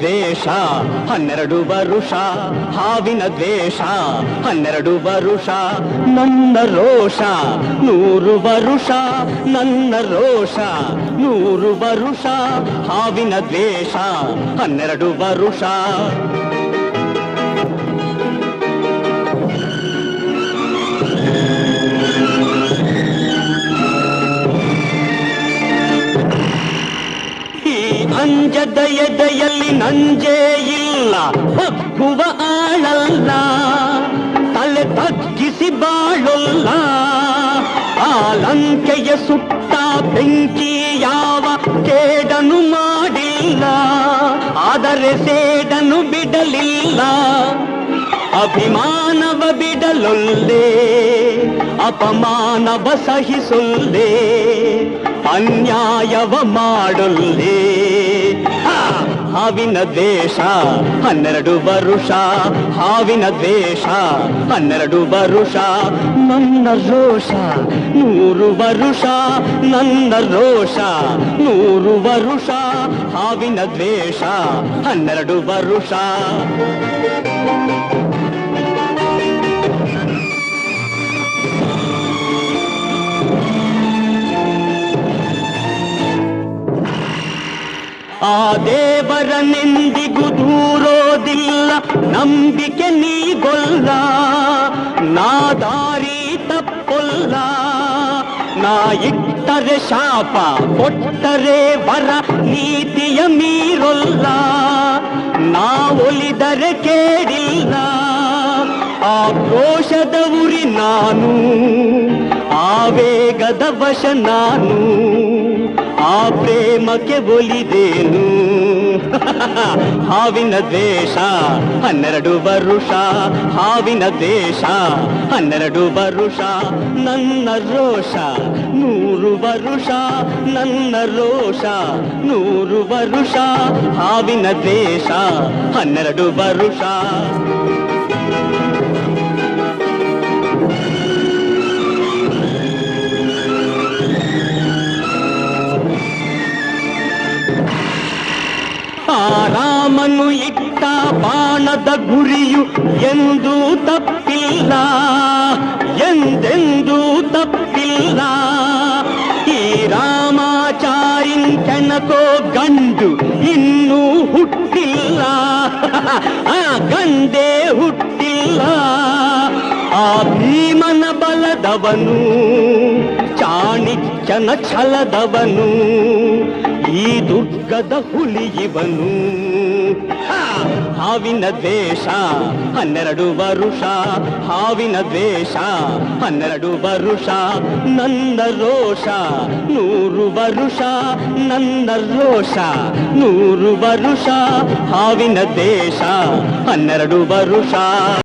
ದ್ವೇಷ 12 ವರುಷ, ಹಾವಿನ ದ್ವೇಷ 12 ವರುಷ, ನನ್ನ ರೋಷ 100 ವರುಷ, ನನ್ನ ರೋಷ 100 ವರುಷ, ಹಾವಿನ ದ್ವೇಷ 12 ವರುಷ. ಅಂಜದ ಎದೆಯಲ್ಲಿ ನಂಜೇ ಇಲ್ಲ, ಹೊಕ್ಕುವ ಆಳಲ್ಲ, ತಲೆ ತಗ್ಗಿಸಿ ಬಾಳೊಲ್ಲ. ಆ ಲಂಕೆಯ ಸುಟ್ಟ ಬೆಂಕಿ ಯಾವ ಕೇಡನು ಮಾಡಿಲ್ಲ, ಆದರೆ ಸೇಡನು ಬಿಡಲಿಲ್ಲ. ಅಭಿಮಾನವ ಬಿಡಲೊಲ್ಲೆ, ಅಪಮಾನವ ಸಹಿಸೊಲ್ಲೆ, ಅನ್ಯಾಯವ ಮಾಡೊಲ್ಲೆ. ಹಾವಿನ ದ್ವೇಷ 12 ವರುಷ, ಹಾವಿನ ದ್ವೇಷ 12 ವರುಷ, ನನ್ನ ರೋಷ 100 ವರುಷ, ನನ್ನ ರೋಷ 100 ವರುಷ, ಹಾವಿನ ದ್ವೇಷ 12 ವರುಷ. ಆ ದೇವರನೆಂದಿಗೂ ದೂರೋದಿಲ್ಲ, ನಂಬಿಕೆ ನೀಗೊಲ್ಲ, ನಾ ದಾರಿ ತಪ್ಪೊಲ್ಲ. ನಾ ಇಟ್ಟರೆ ಶಾಪ, ಕೊಟ್ಟರೆ ವರ, ನೀತಿಯ ಮೀರೊಲ್ಲ, ನಾ ಒಲಿದರೆ ಕೇಳಿಲ್ಲ. ಆ ಕ್ರೋಶದ ಉರಿ ನಾನು, ಆವೇಗದ ವಶ ನಾನು, ಆ ಪ್ರೇಮಕ್ಕೆ ಒಲಿದೇನು. ಹಾವಿನ ದ್ವೇಷ 12 ವರುಷ, ಹಾವಿನ ದ್ವೇಷ 12 ವರುಷ, ನನ್ನ ರೋಷ 100 ವರುಷ, ನನ್ನ ರೋಷ 100 ವರುಷ, ಹಾವಿನ ದ್ವೇಷ 12 ವರುಷ. ರಾಮನು ಇಟ್ಟ ಬಾಣದ ಗುರಿಯು ಎಂದೂ ತಪ್ಪಿಲ್ಲ, ಎಂದೆಂದೂ ತಪ್ಪಿಲ್ಲ. ಈ ರಾಮಾಚಾರಿನ್ ಕೆಣಕೋ ಗಂಡು ಇನ್ನೂ ಹುಟ್ಟಿಲ್ಲ, ಆ ಗಂಡೇ ಹುಟ್ಟಿಲ್ಲ. ಆ ಭೀಮನ ಬಲದವನು, ಚಾಣಕ್ಯನ ಛಲದವನು, ಈ ದುರ್ಗದ ಹುಲಿಯವನು. ಹಾವಿನ ದ್ವೇಷ 12 ವರುಷ, ಹಾವಿನ ದ್ವೇಷ 12 ವರುಷ, ನನ್ನ ರೋಷ 100 ವರುಷ, ನನ್ನ ರೋಷ 100 ವರುಷ, ಹಾವಿನ ದ್ವೇಷ 12 ವರುಷ.